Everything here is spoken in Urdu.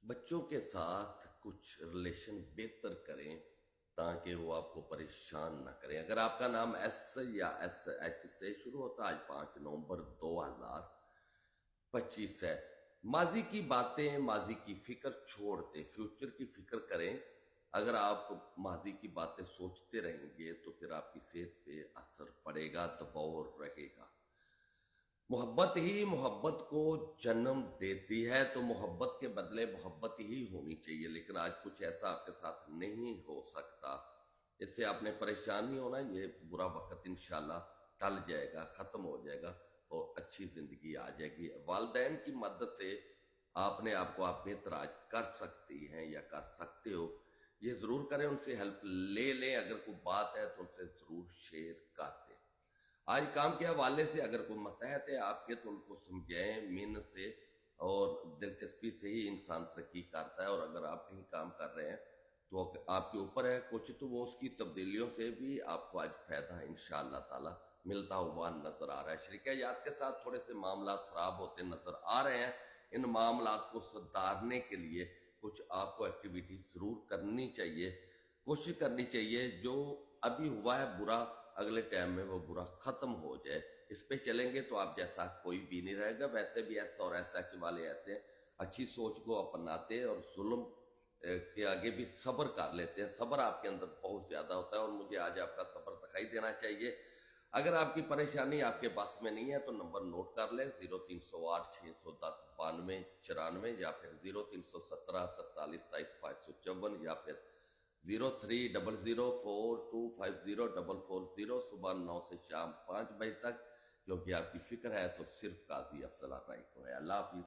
بچوں کے ساتھ کچھ ریلیشن بہتر کریں تاکہ وہ آپ کو پریشان نہ کریں۔ اگر آپ کا نام ایس یا ایس ایچ سے شروع ہوتا ہے، آج 5 نومبر 2025 ہے، ماضی کی باتیں، ماضی کی فکر چھوڑ دیں، فیوچر کی فکر کریں۔ اگر آپ ماضی کی باتیں سوچتے رہیں گے تو پھر آپ کی صحت پہ اثر پڑے گا، دباؤ رہے گا۔ محبت ہی محبت کو جنم دیتی ہے، تو محبت کے بدلے محبت ہی ہونی چاہیے، لیکن آج کچھ ایسا آپ کے ساتھ نہیں ہو سکتا۔ اس سے آپ نے پریشان نہیں ہونا، یہ برا وقت انشاءاللہ ٹل جائے گا، ختم ہو جائے گا اور اچھی زندگی آ جائے گی۔ والدین کی مدد سے آپ نے آپ کو آپ بہتر آج کر سکتی ہیں یا کر سکتے ہو، یہ ضرور کریں، ان سے ہیلپ لے لیں، اگر کوئی بات ہے تو ان سے ضرور شیئر کر دیں۔ آج کام کے حوالے سے اگر کوئی متحد ہے آپ کے تو ان کو سمجھائیں، محنت سے اور دلچسپی سے ہی انسان ترقی کرتا ہے، اور اگر آپ کہیں کام کر رہے ہیں تو آپ کے اوپر ہے کچھ، تو وہ اس کی تبدیلیوں سے بھی آپ کو آج فائدہ انشاءاللہ تعالی ملتا ہوا نظر آ رہا ہے۔ شریکیات کے ساتھ تھوڑے سے معاملات خراب ہوتے نظر آ رہے ہیں، ان معاملات کو سدھارنے کے لیے کچھ آپ کو ایکٹیویٹی ضرور کرنی چاہیے، کوشش کرنی چاہیے، جو ابھی ہوا ہے برا اگلے ٹائم میں وہ برا ختم ہو جائے۔ اس پہ چلیں گے تو آپ جیسا کوئی بھی نہیں رہے گا۔ ویسے بھی ایسا اور ایسا کے والے ایسے اچھی سوچ کو اپناتے اور ظلم کے آگے بھی صبر کر لیتے ہیں۔ صبر آپ کے اندر بہت زیادہ ہوتا ہے، اور مجھے آج آپ کا صبر دکھائی دینا چاہیے۔ اگر آپ کی پریشانی آپ کے بس میں نہیں ہے تو نمبر نوٹ کر لیں، 0308 610 92 94 یا پھر 0317 43 23 554 یا پھر 030042504440 صبح 9 سے شام 5 بجے تک، کیونکہ آپ کی فکر ہے تو صرف قاضی افضل رائی کو ہے۔ اللہ حافظ۔